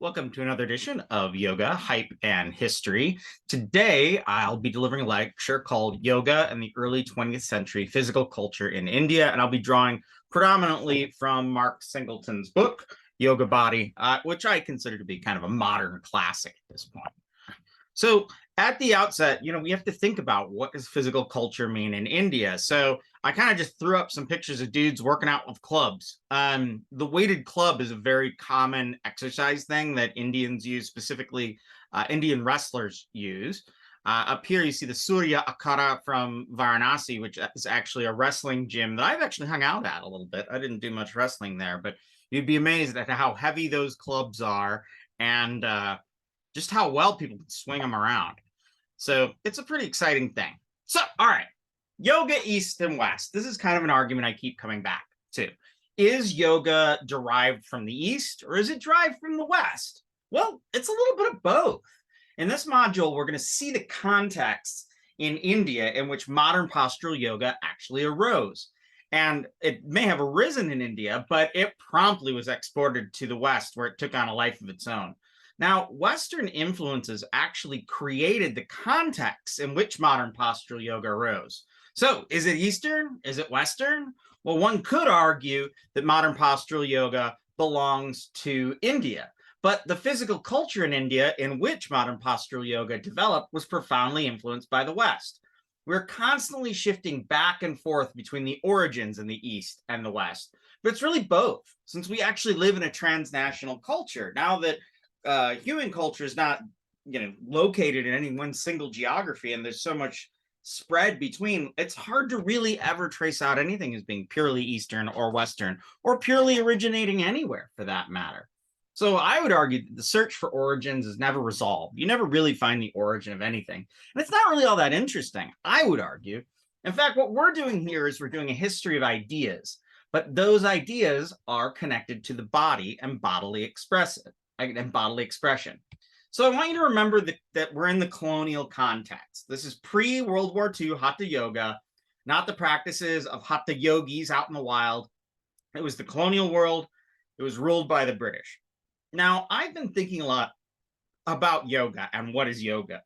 Welcome to another edition of Yoga, Hype, and History. Today, I'll be delivering a lecture called Yoga in the Early 20th Century Physical Culture in India, and I'll be drawing predominantly from Mark Singleton's book, Yoga Body, which I consider to be kind of a modern classic at this point. So at the outset, we have to think about what does physical culture mean in India. So I kind of just threw up some pictures of dudes working out with clubs. The weighted club is a very common exercise thing that Indians use, specifically Indian wrestlers use. Up here, you see the Surya Akhada from Varanasi, which is actually a wrestling gym that I've actually hung out at a little bit. I didn't do much wrestling there, but you'd be amazed at how heavy those clubs are and just how well people can swing them around. So it's a pretty exciting thing. So, all right, yoga East and West. This is kind of an argument I keep coming back to. Is yoga derived from the East or is it derived from the West? Well, it's a little bit of both. In this module, we're going to see the context in India in which modern postural yoga actually arose. And it may have arisen in India, but it promptly was exported to the West, where it took on a life of its own. Now, Western influences actually created the context in which modern postural yoga arose. So is it Eastern? Is it Western? Well, one could argue that modern postural yoga belongs to India, but the physical culture in India in which modern postural yoga developed was profoundly influenced by the West. We're constantly shifting back and forth between the origins in the East and the West, but it's really both, since we actually live in a transnational culture. Now that human culture is not, located in any one single geography, and there's so much spread between, it's hard to really ever trace out anything as being purely Eastern or Western, or purely originating anywhere for that matter. So I would argue that the search for origins is never resolved. You never really find the origin of anything. And it's not really all that interesting, I would argue. In fact, what we're doing here is we're doing a history of ideas, but those ideas are connected to the body and bodily expression. So I want you to remember that we're in the colonial context. This is pre-World War II Hatha Yoga, not the practices of Hatha yogis out in the wild. It was the colonial world. It was ruled by the British. Now, I've been thinking a lot about yoga and what is yoga.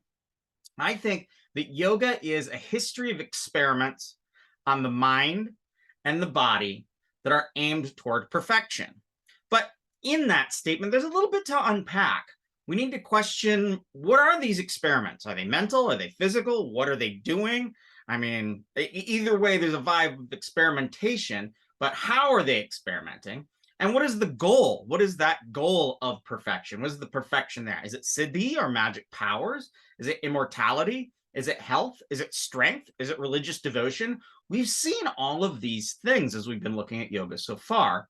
I think that yoga is a history of experiments on the mind and the body that are aimed toward perfection. But in that statement, there's a little bit to unpack. We need to question, what are these experiments? Are they mental? Are they physical? What are they doing? I mean, either way, there's a vibe of experimentation, but how are they experimenting? And what is the goal? What is that goal of perfection? What is the perfection there? Is it siddhi or magic powers? Is it immortality? Is it health? Is it strength? Is it religious devotion? We've seen all of these things as we've been looking at yoga so far.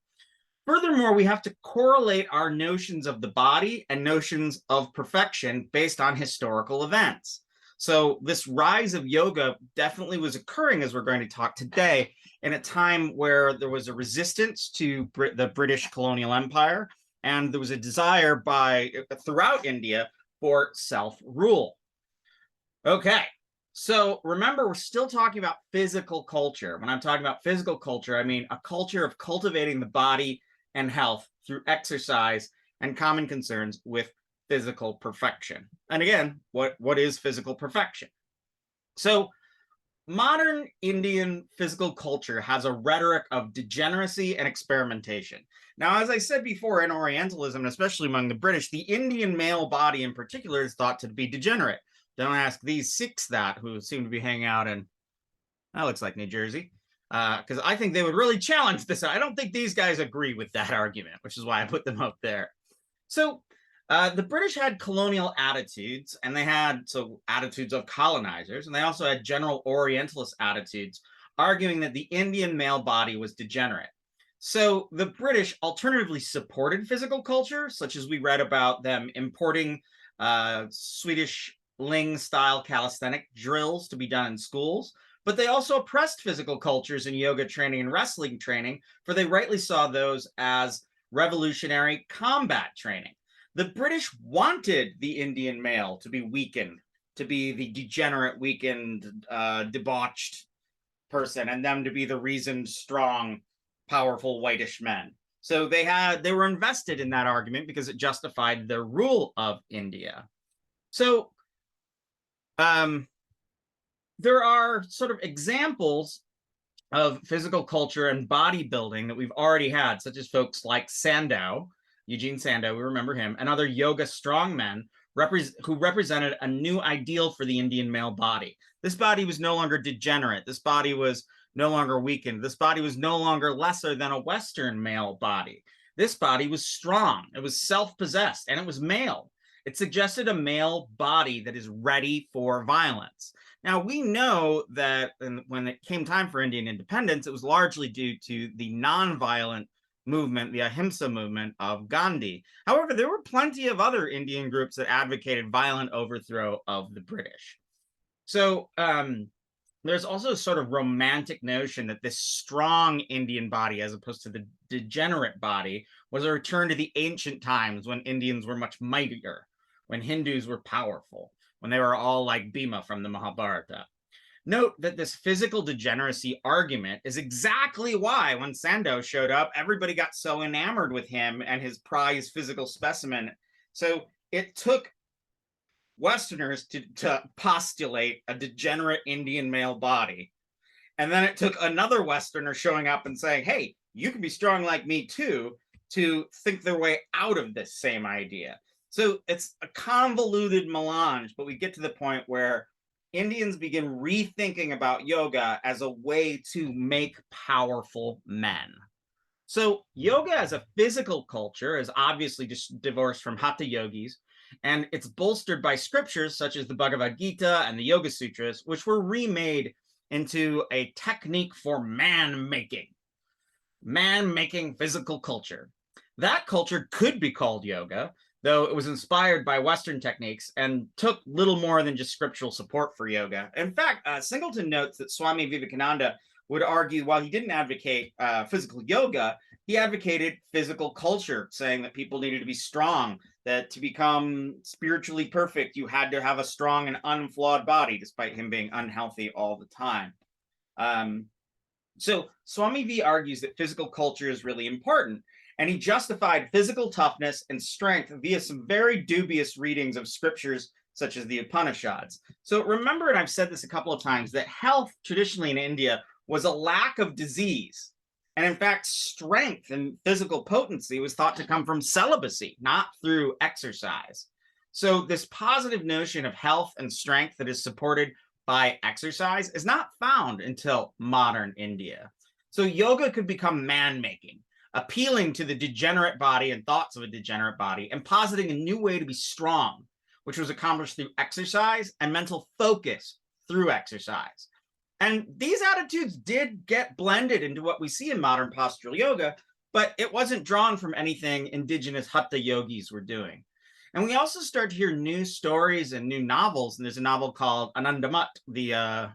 Furthermore, we have to correlate our notions of the body and notions of perfection based on historical events. So this rise of yoga definitely was occurring, as we're going to talk today, in a time where there was a resistance to the British colonial empire, and there was a desire throughout India for self-rule. Okay, so remember, we're still talking about physical culture. When I'm talking about physical culture, I mean a culture of cultivating the body and health through exercise and common concerns with physical perfection. And again, what is physical perfection? So modern Indian physical culture has a rhetoric of degeneracy and experimentation. Now, as I said before, in Orientalism, especially among the British, the Indian male body in particular is thought to be degenerate. Don't ask these Sikhs that, who seem to be hanging out in, that looks like New Jersey, because I think they would really challenge this. I don't think these guys agree with that argument, which is why I put them up there. So the British had colonial attitudes, and they had attitudes of colonizers, and they also had general Orientalist attitudes, arguing that the Indian male body was degenerate. So the British alternatively supported physical culture, such as we read about them importing Swedish Ling-style calisthenic drills to be done in schools. But they also oppressed physical cultures in yoga training and wrestling training, for they rightly saw those as revolutionary combat training. The British wanted the Indian male to be weakened, to be the degenerate, weakened, debauched person, and them to be the reasoned, strong, powerful, whitish men. So they were invested in that argument because it justified their rule of India. So there are sort of examples of physical culture and bodybuilding that we've already had, such as folks like Sandow, Eugene Sandow, we remember him, and other yoga strongmen who represented a new ideal for the Indian male body. This body was no longer degenerate. This body was no longer weakened. This body was no longer lesser than a Western male body. This body was strong. It was self-possessed, and it was male. It suggested a male body that is ready for violence. Now, we know that when it came time for Indian independence, it was largely due to the nonviolent movement, the Ahimsa movement of Gandhi. However, there were plenty of other Indian groups that advocated violent overthrow of the British. So there's also a sort of romantic notion that this strong Indian body, as opposed to the degenerate body, was a return to the ancient times when Indians were much mightier, when Hindus were powerful, when they were all like Bhima from the Mahabharata. Note that this physical degeneracy argument is exactly why when Sandow showed up, everybody got so enamored with him and his prized physical specimen. So it took Westerners to postulate a degenerate Indian male body. And then it took another Westerner showing up and saying, hey, you can be strong like me too, to think their way out of this same idea. So it's a convoluted melange, but we get to the point where Indians begin rethinking about yoga as a way to make powerful men. So yoga as a physical culture is obviously just divorced from hatha yogis, and it's bolstered by scriptures such as the Bhagavad Gita and the Yoga Sutras, which were remade into a technique for man-making physical culture. That culture could be called yoga, though it was inspired by Western techniques and took little more than just scriptural support for yoga. In fact, Singleton notes that Swami Vivekananda would argue, while he didn't advocate physical yoga, he advocated physical culture, saying that people needed to be strong, that to become spiritually perfect, you had to have a strong and unflawed body, despite him being unhealthy all the time. So Swami V argues that physical culture is really important, and he justified physical toughness and strength via some very dubious readings of scriptures such as the Upanishads. So remember, and I've said this a couple of times, that health traditionally in India was a lack of disease. And in fact, strength and physical potency was thought to come from celibacy, not through exercise. So this positive notion of health and strength that is supported by exercise is not found until modern India. So yoga could become man-making, appealing to the degenerate body and thoughts of a degenerate body, and positing a new way to be strong, which was accomplished through exercise and mental focus through exercise. And these attitudes did get blended into what we see in modern postural yoga, but it wasn't drawn from anything indigenous hatha yogis were doing. And we also start to hear new stories and new novels. And there's a novel called Anandamat,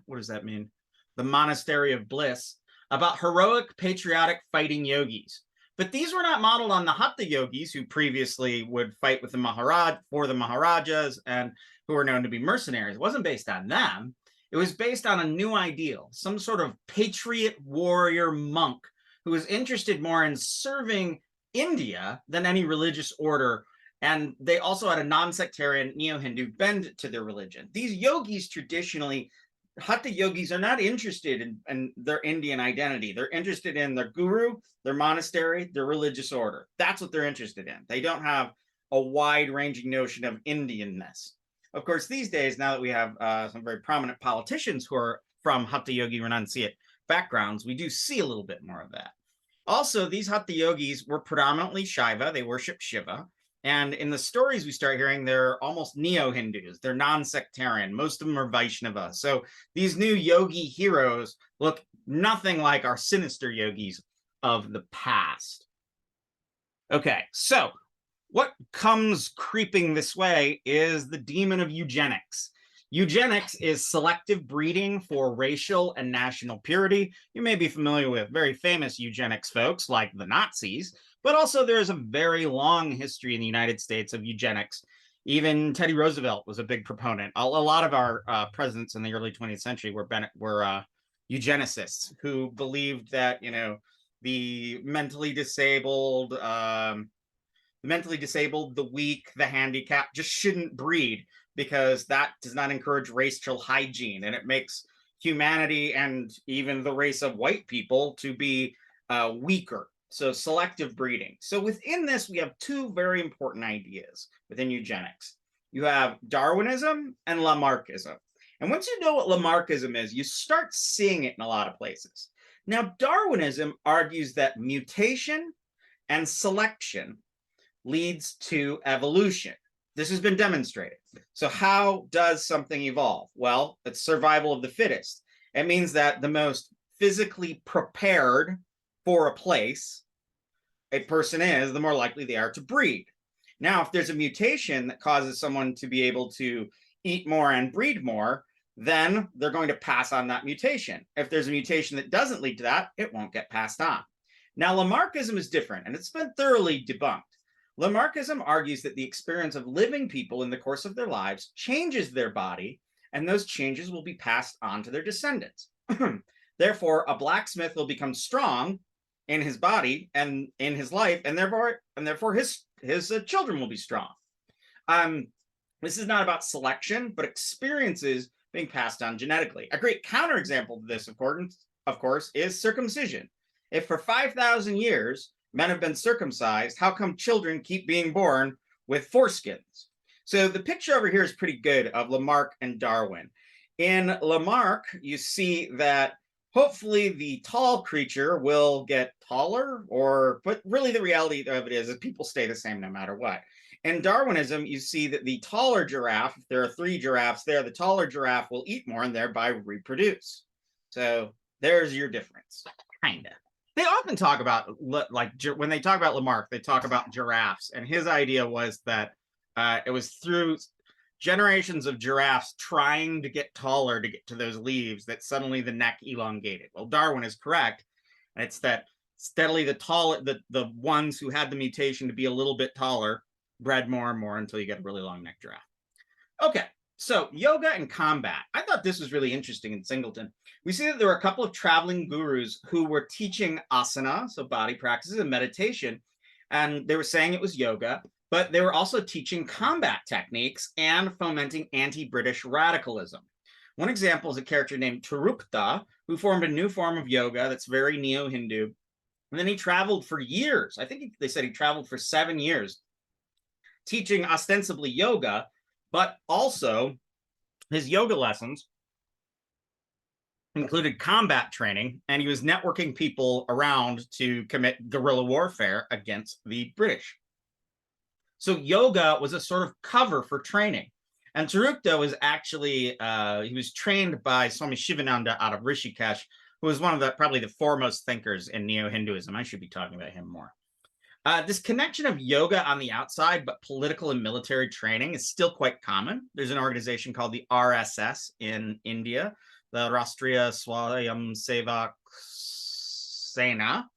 what does that mean? The Monastery of Bliss, about heroic, patriotic fighting yogis. But these were not modeled on the hatha yogis who previously would fight with the Maharajas and who were known to be mercenaries. It wasn't based on them. It was based on a new ideal, some sort of patriot warrior monk who was interested more in serving India than any religious order. And they also had a non-sectarian neo-Hindu bend to their religion. These yogis traditionally, hatha yogis, are not interested in their Indian identity. They're interested in their guru, their monastery, their religious order. That's what they're interested in. They don't have a wide-ranging notion of Indianness. Of course, these days, now that we have some very prominent politicians who are from hatha yogi renunciate backgrounds, we do see a little bit more of that. Also, these hatha yogis were predominantly Shaiva. They worship Shiva. And in the stories we start hearing, they're almost neo-Hindus. They're non-sectarian. Most of them are Vaishnava. So these new yogi heroes look nothing like our sinister yogis of the past. Okay, so what comes creeping this way is the demon of eugenics. Eugenics is selective breeding for racial and national purity. You may be familiar with very famous eugenics folks like the Nazis, but also there is a very long history in the United States of eugenics. Even Teddy Roosevelt was a big proponent. A lot of our presidents in the early 20th century were eugenicists who believed that, the mentally disabled, the weak, the handicapped just shouldn't breed, because that does not encourage racial hygiene, and it makes humanity and even the race of white people to be weaker. So selective breeding. So within this, we have two very important ideas within eugenics. You have Darwinism and Lamarckism. And once you know what Lamarckism is, you start seeing it in a lot of places. Now, Darwinism argues that mutation and selection leads to evolution. This has been demonstrated. So how does something evolve? Well, it's survival of the fittest. It means that the most physically prepared for a place a person is, the more likely they are to breed. Now, if there's a mutation that causes someone to be able to eat more and breed more, then they're going to pass on that mutation. If there's a mutation that doesn't lead to that, it won't get passed on. Now, Lamarckism is different, and it's been thoroughly debunked. Lamarckism argues that the experience of living people in the course of their lives changes their body, and those changes will be passed on to their descendants. Therefore, a blacksmith will become strong in his body and in his life, and therefore his children will be strong. This is not about selection, but experiences being passed on genetically. A great counterexample to this, of course, is circumcision. If for 5,000 years men have been circumcised, how come children keep being born with foreskins? So the picture over here is pretty good of Lamarck and Darwin. In Lamarck, you see that hopefully the tall creature will get taller, but really the reality of it is that people stay the same no matter what. In Darwinism, you see that the taller giraffe, if there are 3 giraffes there, the taller giraffe will eat more and thereby reproduce. So there's your difference, kind of. They often talk about, like, when they talk about Lamarck, they talk about giraffes, and his idea was that it was through generations of giraffes trying to get taller to get to those leaves that suddenly the neck elongated. Well, Darwin is correct. It's that steadily the ones who had the mutation to be a little bit taller bred more and more until you get a really long neck giraffe. Okay, so yoga and combat. I thought this was really interesting in Singleton. We see that there were a couple of traveling gurus who were teaching asana, so body practices, and meditation, and they were saying it was yoga, but they were also teaching combat techniques and fomenting anti-British radicalism. One example is a character named Turukta, who formed a new form of yoga that's very neo-Hindu. And then he traveled for years. I think they said he traveled for 7 years, teaching ostensibly yoga, but also his yoga lessons included combat training, and he was networking people around to commit guerrilla warfare against the British. So yoga was a sort of cover for training. And Turukta was actually, he was trained by Swami Shivananda out of Rishikesh, who was one of probably the foremost thinkers in Neo-Hinduism. I should be talking about him more. This connection of yoga on the outside, but political and military training is still quite common. There's an organization called the RSS in India, the Rashtriya Swayamsevak Sena,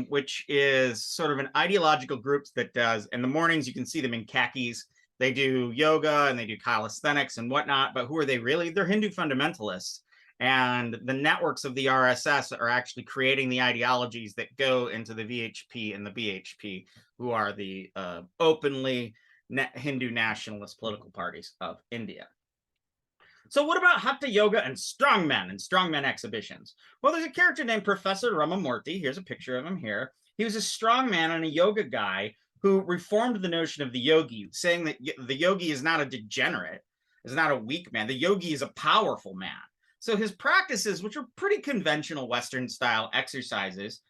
which is sort of an ideological group that does, in the mornings you can see them in khakis. They do yoga and they do calisthenics and whatnot, but who are they really? They're Hindu fundamentalists. And the networks of the RSS are actually creating the ideologies that go into the VHP and the BHP, who are the openly Hindu nationalist political parties of India. So what about Hatha Yoga and strongmen exhibitions? Well, there's a character named Professor Ramamurthy. Here's a picture of him here. He was a strongman and a yoga guy who reformed the notion of the yogi, saying that the yogi is not a degenerate, is not a weak man. The yogi is a powerful man. So his practices, which are pretty conventional Western-style exercises,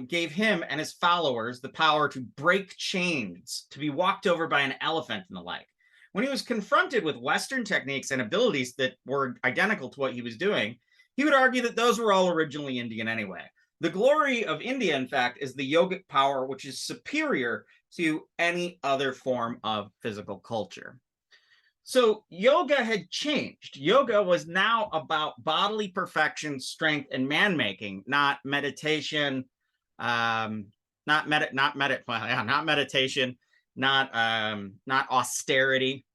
gave him and his followers the power to break chains, to be walked over by an elephant and the like. When he was confronted with Western techniques and abilities that were identical to what he was doing, he would argue that those were all originally Indian anyway. The glory of India, in fact, is the yogic power, which is superior to any other form of physical culture. So yoga had changed. Yoga was now about bodily perfection, strength, and man-making, not meditation, not austerity,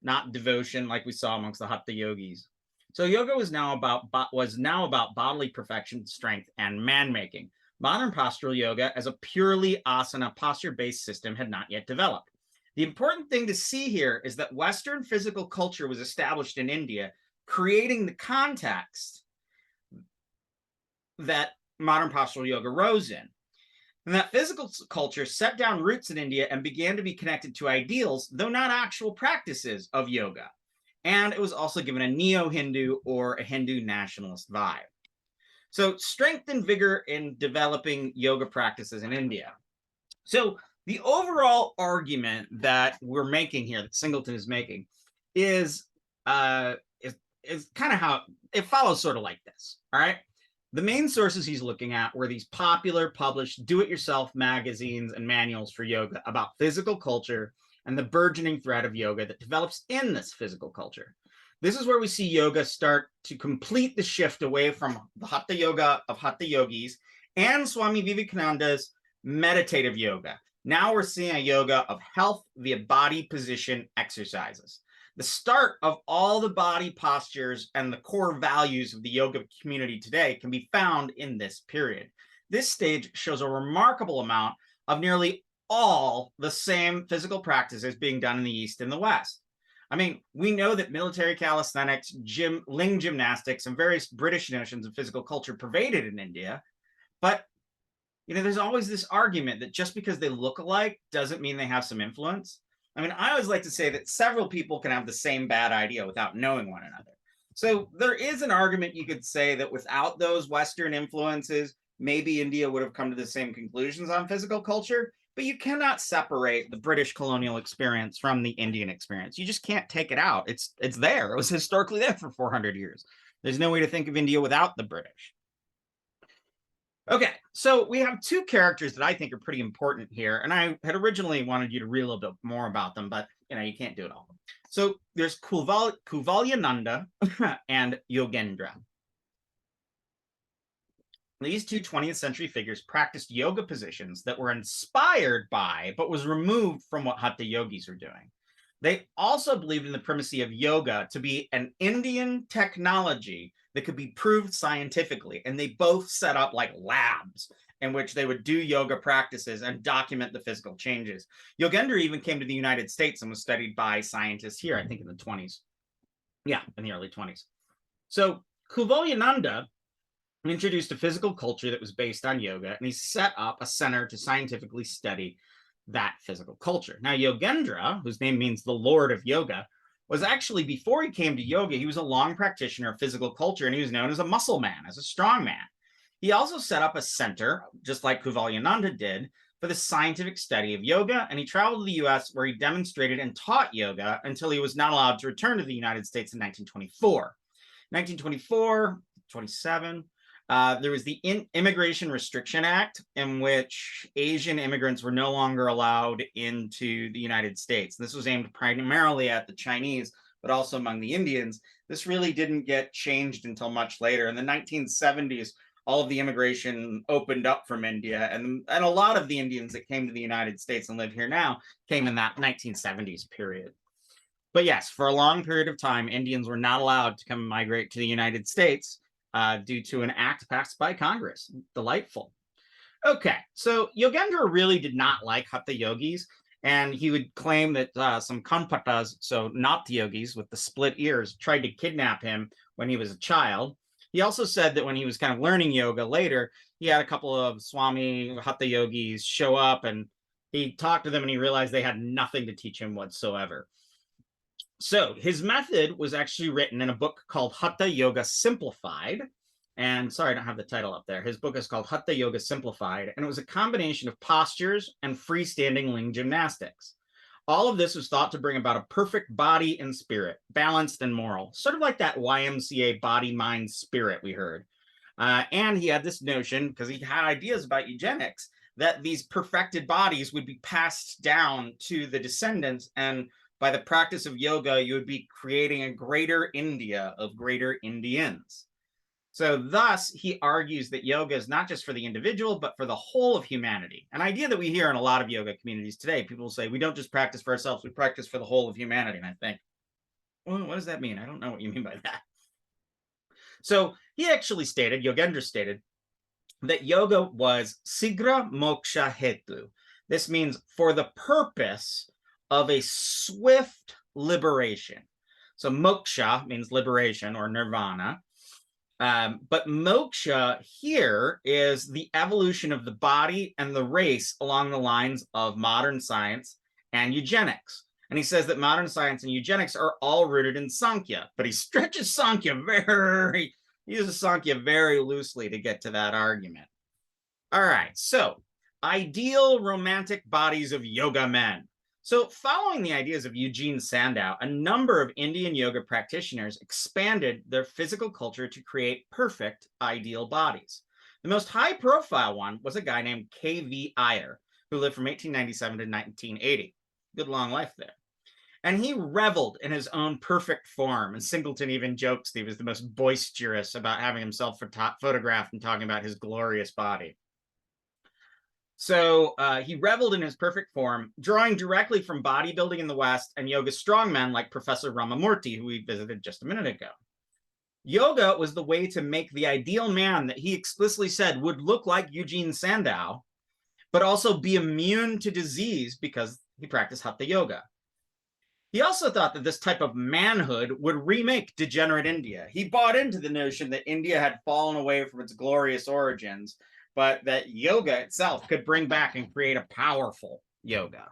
not devotion like we saw amongst the Hatha yogis. So yoga was now about bodily perfection, strength, and man-making. Modern postural yoga as a purely asana posture-based system had not yet developed. The important thing to see here is that Western physical culture was established in India, creating the context that modern postural yoga rose in. And that physical culture set down roots in India and began to be connected to ideals, though not actual practices of yoga. And it was also given a neo-Hindu or a Hindu nationalist vibe. So strength and vigor in developing yoga practices in India. So the overall argument that we're making here, that Singleton is making, is kind of how it follows, sort of like this. All right. The main sources he's looking at were these popular published do-it-yourself magazines and manuals for yoga about physical culture and the burgeoning thread of yoga that develops in this physical culture. This is where we see yoga start to complete the shift away from the Hatha Yoga of Hatha Yogis and Swami Vivekananda's meditative yoga. Now we're seeing a yoga of health via body position exercises. The start of all the body postures and the core values of the yoga community today can be found in this period. This stage shows a remarkable amount of nearly all the same physical practices being done in the East and the West. I mean, we know that military calisthenics, ling gymnastics, and various British notions of physical culture pervaded in India, but there's always this argument that just because they look alike doesn't mean they have some influence. I mean, I always like to say that several people can have the same bad idea without knowing one another. So there is an argument you could say that without those Western influences, maybe India would have come to the same conclusions on physical culture, but you cannot separate the British colonial experience from the Indian experience. You just can't take it out. It's there. It was historically there for 400 years. There's no way to think of India without the British. Okay, so we have two characters that I think are pretty important here, and I had originally wanted you to read a little bit more about them, but you can't do it all. So there's Kuvalyananda and Yogendra. These two 20th century figures practiced yoga positions that were inspired by, but was removed from what Hatha yogis were doing. They also believed in the primacy of yoga to be an Indian technology that could be proved scientifically. And they both set up like labs in which they would do yoga practices and document the physical changes. Yogendra even came to the United States and was studied by scientists here, I think in the 20s. Yeah, in the early 20s. So Kuvalyananda introduced a physical culture that was based on yoga, and he set up a center to scientifically study that physical culture. Now, Yogendra, whose name means the Lord of Yoga, was actually, before he came to yoga, he was a long practitioner of physical culture, and he was known as a muscle man, as a strong man. He also set up a center, just like Kuvalyananda did, for the scientific study of yoga, and he traveled to the US where he demonstrated and taught yoga until he was not allowed to return to the United States in 1924. 1924, 27, there was the Immigration Restriction Act, in which Asian immigrants were no longer allowed into the United States. This was aimed primarily at the Chinese, but also among the Indians. This really didn't get changed until much later. In the 1970s, all of the immigration opened up from India, and a lot of the Indians that came to the United States and live here now came in that 1970s period. But yes, for a long period of time, Indians were not allowed to come and migrate to the United States due to an act passed by Congress. Delightful. Okay, so Yogendra really did not like Hatha yogis, and he would claim that some Kanpatas, so not yogis with the split ears, tried to kidnap him when he was a child. He also said that when he was kind of learning yoga later, he had a couple of Swami Hatha yogis show up, and he talked to them and he realized they had nothing to teach him whatsoever. So his method was actually written in a book called Hatha Yoga Simplified. And sorry, I don't have the title up there. His book is called Hatha Yoga Simplified, and it was a combination of postures and freestanding ling gymnastics. All of this was thought to bring about a perfect body and spirit, balanced and moral, sort of like that YMCA body, mind, spirit we heard. And he had this notion, because he had ideas about eugenics, that these perfected bodies would be passed down to the descendants, and by the practice of yoga, you would be creating a greater India of greater Indians. So thus, he argues that yoga is not just for the individual, but for the whole of humanity. An idea that we hear in a lot of yoga communities today. People say, we don't just practice for ourselves, we practice for the whole of humanity. And I think, well, what does that mean? I don't know what you mean by that. So he actually stated, Yogendra stated, that yoga was sigra moksha hetu. This means for the purpose of a swift liberation. So moksha means liberation or nirvana. But moksha here is the evolution of the body and the race along the lines of modern science and eugenics. And he says that modern science and eugenics are all rooted in Sankhya, but he stretches Sankhya he uses Sankhya very loosely to get to that argument. All right, so ideal romantic bodies of yoga men. So, following the ideas of Eugene Sandow, a number of Indian yoga practitioners expanded their physical culture to create perfect ideal bodies. The most high profile one was a guy named K.V. Iyer, who lived from 1897 to 1980. Good long life there. And he reveled in his own perfect form. And Singleton even jokes that he was the most boisterous about having himself photographed and talking about his glorious body. So he reveled in his perfect form, drawing directly from bodybuilding in the West and yoga strongmen like Professor Ramamurthy, who we visited just a minute ago. Yoga was the way to make the ideal man that he explicitly said would look like Eugene Sandow, but also be immune to disease because he practiced Hatha Yoga. He also thought that this type of manhood would remake degenerate India. He bought into the notion that India had fallen away from its glorious origins, but that yoga itself could bring back and create a powerful yoga,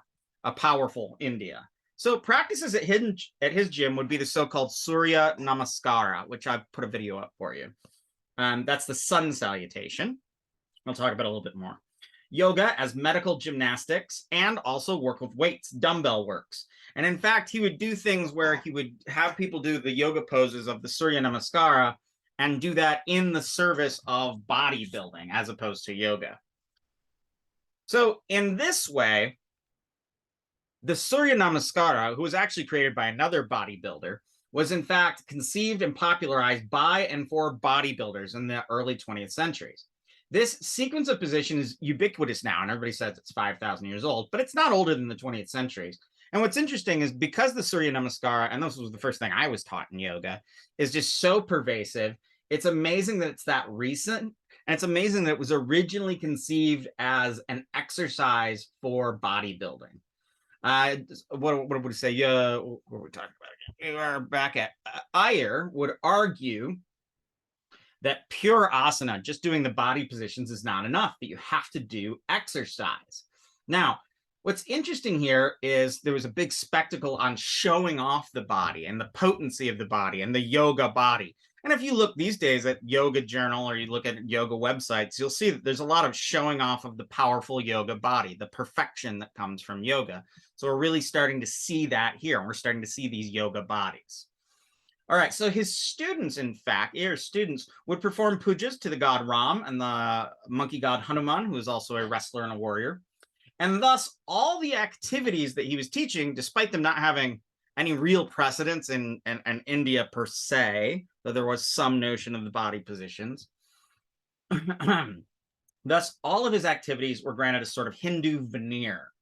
a powerful India. So practices at his gym would be the so-called Surya Namaskara, which I've put a video up for you. That's the sun salutation. I'll talk about it a little bit more. Yoga as medical gymnastics and also work with weights, dumbbell works. And in fact, he would do things where he would have people do the yoga poses of the Surya Namaskara and do that in the service of bodybuilding as opposed to yoga. So in this way, the Surya Namaskara, who was actually created by another bodybuilder, was in fact conceived and popularized by and for bodybuilders in the early 20th centuries. This sequence of position is ubiquitous now, and everybody says it's 5,000 years old, but it's not older than the 20th centuries. And what's interesting is because the Surya Namaskara, and this was the first thing I was taught in yoga, is just so pervasive, it's amazing that it's that recent, and it's amazing that it was originally conceived as an exercise for bodybuilding. What would we say? What are we talking about again? We are back at Iyer would argue that pure asana, just doing the body positions, is not enough, that you have to do exercise. Now, what's interesting here is there was a big spectacle on showing off the body and the potency of the body and the yoga body. And if you look these days at Yoga Journal or you look at yoga websites, you'll see that there's a lot of showing off of the powerful yoga body, the perfection that comes from yoga. So we're really starting to see that here. And we're starting to see these yoga bodies. All right, so his students, in fact, Iyer's students, would perform pujas to the god Ram and the monkey god Hanuman, who is also a wrestler and a warrior. And thus, all the activities that he was teaching, despite them not having any real precedence in India per se, though there was some notion of the body positions, thus, all of his activities were granted a sort of Hindu veneer.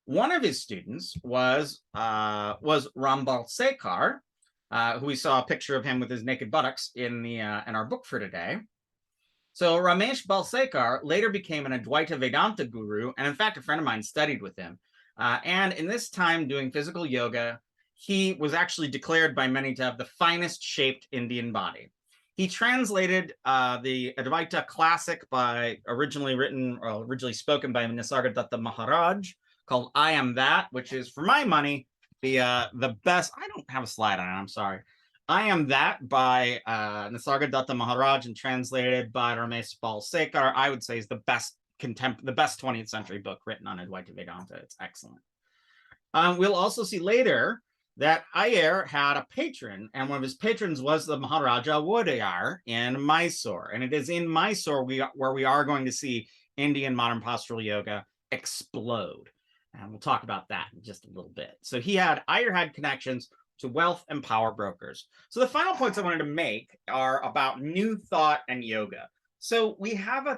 One of his students was Ram Balsekar, who we saw a picture of him with his naked buttocks in our book for today. So Ramesh Balsekar later became an Advaita Vedanta guru, and in fact, a friend of mine studied with him. And in this time doing physical yoga, he was actually declared by many to have the finest shaped Indian body. He translated the Advaita classic originally spoken by Nisargadatta Maharaj, called I Am That, which is, for my money, the best. I don't have a slide on it, I'm sorry. I Am That by Nisargadatta Maharaj and translated by Ramesh Balsekar, I would say is the best 20th century book written on Advaita Vedanta. It's excellent. We'll also see later that Iyer had a patron, and one of his patrons was the Maharaja Wodeyar in Mysore. And it is in Mysore where we are going to see Indian modern postural yoga explode. And we'll talk about that in just a little bit. So Iyer had connections to wealth and power brokers. So the final points I wanted to make are about new thought and yoga. So we have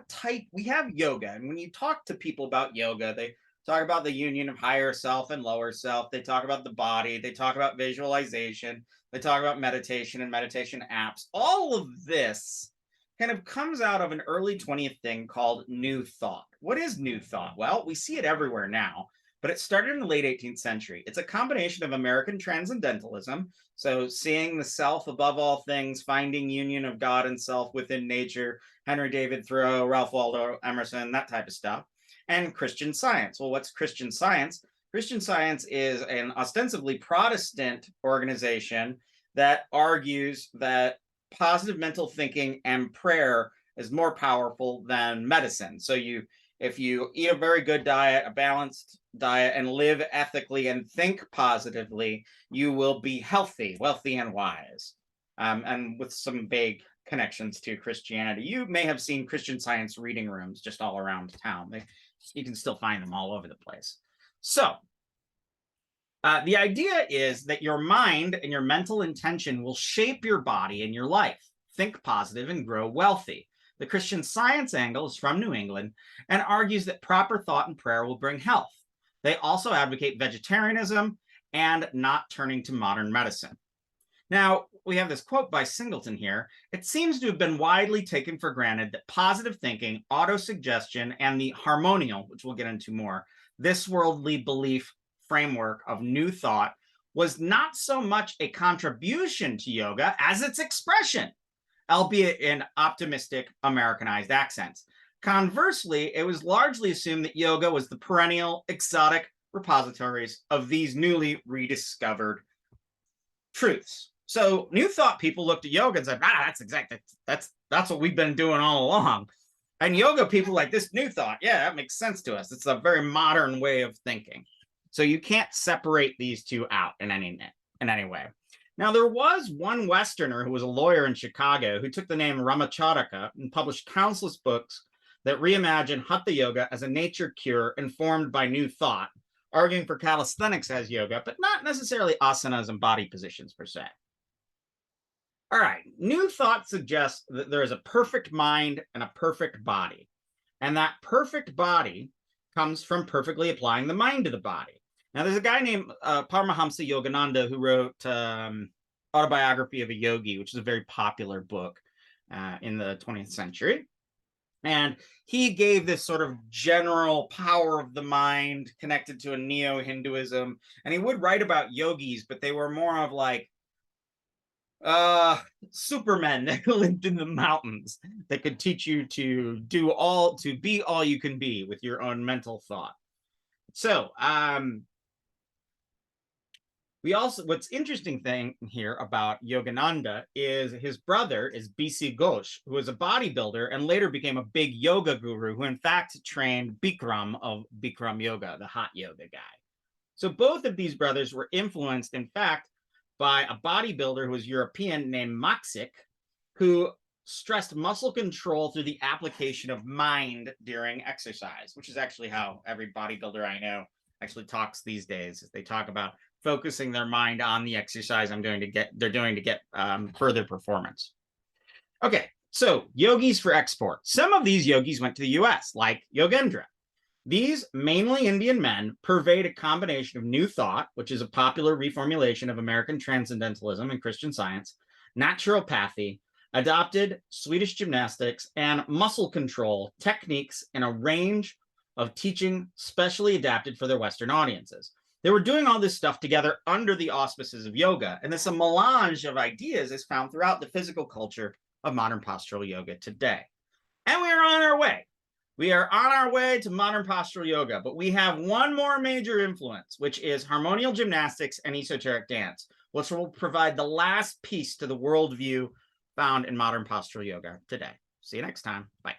yoga. And when you talk to people about yoga, they talk about the union of higher self and lower self. They talk about the body. They talk about visualization. They talk about meditation and meditation apps. All of this kind of comes out of an early 20th thing called New Thought. What is New Thought? Well, we see it everywhere now, but it started in the late 18th century. It's a combination of American transcendentalism, so seeing the self above all things, finding union of God and self within nature, Henry David Thoreau, Ralph Waldo Emerson, that type of stuff, and Christian Science. Well, what's Christian Science? Christian Science is an ostensibly Protestant organization that argues that positive mental thinking and prayer is more powerful than medicine. So if you eat a very good diet, a balanced diet, and live ethically and think positively, you will be healthy, wealthy, and wise. And with some vague connections to Christianity. You may have seen Christian Science reading rooms just all around town. You can still find them all over the place. So the idea is that your mind and your mental intention will shape your body and your life. Think positive and grow wealthy. The Christian Science angle is from New England and argues that proper thought and prayer will bring health. They also advocate vegetarianism and not turning to modern medicine. Now, we have this quote by Singleton here. It seems to have been widely taken for granted that positive thinking, autosuggestion, and the harmonial, which we'll get into more, this worldly belief framework of New Thought was not so much a contribution to yoga as its expression, albeit in optimistic Americanized accents. Conversely, it was largely assumed that yoga was the perennial exotic repositories of these newly rediscovered truths. So New Thought people looked at yoga and said, that's what we've been doing all along. And yoga people like, this New Thought, yeah, that makes sense to us. It's a very modern way of thinking. So you can't separate these two out in any way. Now, there was one Westerner who was a lawyer in Chicago who took the name Ramacharaka and published countless books that reimagined Hatha Yoga as a nature cure informed by New Thought, arguing for calisthenics as yoga, but not necessarily asanas and body positions per se. All right, New Thought suggests that there is a perfect mind and a perfect body. And that perfect body comes from perfectly applying the mind to the body. Now, there's a guy named Paramahamsa Yogananda who wrote Autobiography of a Yogi, which is a very popular book in the 20th century. And he gave this sort of general power of the mind connected to a neo-Hinduism. And he would write about yogis, but they were more of like supermen that lived in the mountains that could teach you to be all you can be with your own mental thought. So what's interesting thing here about Yogananda is his brother is B.C. Ghosh, who was a bodybuilder and later became a big yoga guru who in fact trained Bikram of Bikram Yoga, the hot yoga guy. So both of these brothers were influenced, in fact, by a bodybuilder who was European named Maksik, who stressed muscle control through the application of mind during exercise, which is actually how every bodybuilder I know actually talks these days. They talk about focusing their mind on the exercise they're doing to get further performance. Okay, so yogis for export. Some of these yogis went to the US, like Yogendra. These mainly Indian men pervade a combination of New Thought, which is a popular reformulation of American transcendentalism and Christian Science, naturopathy, adopted Swedish gymnastics, and muscle control techniques in a range of teaching specially adapted for their Western audiences. They were doing all this stuff together under the auspices of yoga, and this melange of ideas is found throughout the physical culture of modern postural yoga today. And we are on our way. We are on our way to modern postural yoga, but we have one more major influence, which is harmonial gymnastics and esoteric dance, which will provide the last piece to the worldview found in modern postural yoga today. See you next time. Bye.